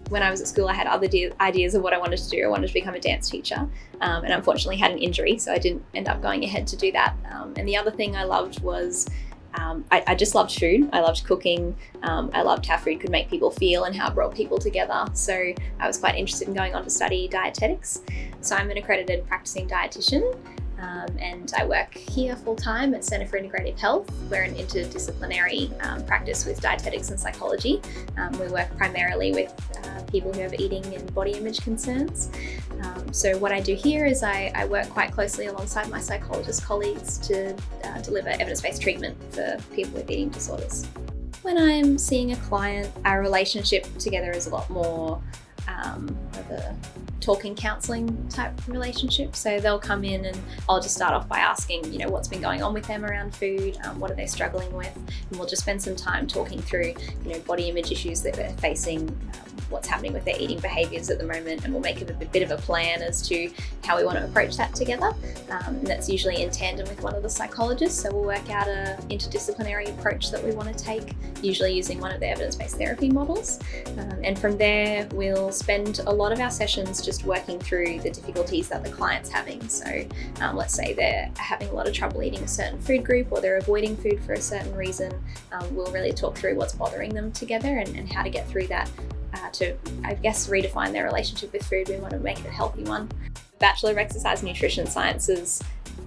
When I was at school, I had other ideas of what I wanted to do. I wanted to become a dance teacher, and unfortunately had an injury, so I didn't end up going ahead to do that. And the other thing I loved was I just loved food. I loved cooking. I loved how food could make people feel and how it brought people together. So I was quite interested in going on to study dietetics. So I'm an accredited practicing dietitian, and I work here full-time at Centre for Integrative Health. We're an interdisciplinary practice with dietetics and psychology. We work primarily with people who have eating and body image concerns. So what I do here is I work quite closely alongside my psychologist colleagues to deliver evidence-based treatment for people with eating disorders. When I'm seeing a client, our relationship together is a lot more of a talking counselling type relationship. So they'll come in and I'll just start off by asking, what's been going on with them around food, what are they struggling with, and we'll just spend some time talking through, body image issues that they're facing, what's happening with their eating behaviours at the moment, and we'll make a bit of a plan as to how we want to approach that together. And that's usually in tandem with one of the psychologists, so we'll work out an interdisciplinary approach that we want to take, usually using one of the evidence-based therapy models. And from there, we'll spend a lot of our sessions just working through the difficulties that the client's having. So let's say they're having a lot of trouble eating a certain food group, or they're avoiding food for a certain reason. We'll really talk through what's bothering them together and how to get through that to, redefine their relationship with food. We want to make it a healthy one. Bachelor of Exercise Nutrition Sciences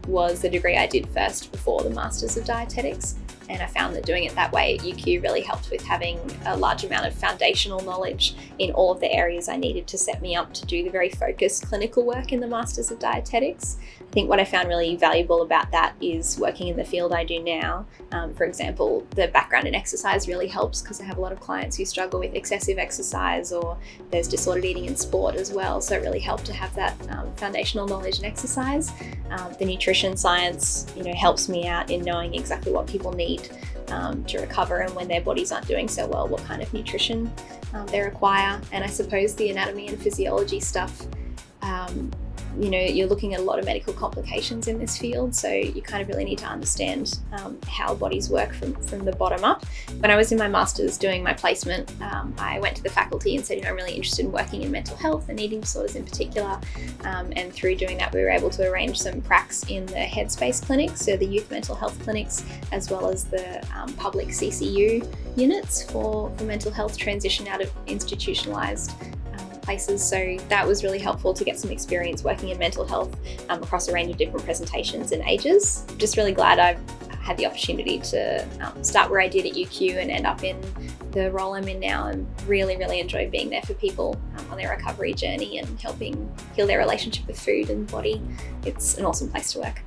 was the degree I did first before the Masters of Dietetics. And I found that doing it that way at UQ really helped with having a large amount of foundational knowledge in all of the areas I needed to set me up to do the very focused clinical work in the Masters of Dietetics. I think what I found really valuable about that is working in the field I do now. For example, the background in exercise really helps because I have a lot of clients who struggle with excessive exercise, or there's disordered eating in sport as well. So it really helped to have that foundational knowledge in exercise. The nutrition science, helps me out in knowing exactly what people need to recover, and when their bodies aren't doing so well, what kind of nutrition they require. And I suppose the anatomy and physiology stuff, you're looking at a lot of medical complications in this field, so you kind of really need to understand how bodies work from the bottom up. When I was in my master's doing my placement, I went to the faculty and said, I'm really interested in working in mental health and eating disorders in particular, and through doing that we were able to arrange some pracs in the Headspace clinics, so the youth mental health clinics, as well as the public CCU units for mental health transition out of institutionalised places. So that was really helpful to get some experience working in mental health across a range of different presentations and ages. Just really glad I've had the opportunity to start where I did at UQ and end up in the role I'm in now, and really enjoy being there for people on their recovery journey and helping heal their relationship with food and body. It's an awesome place to work.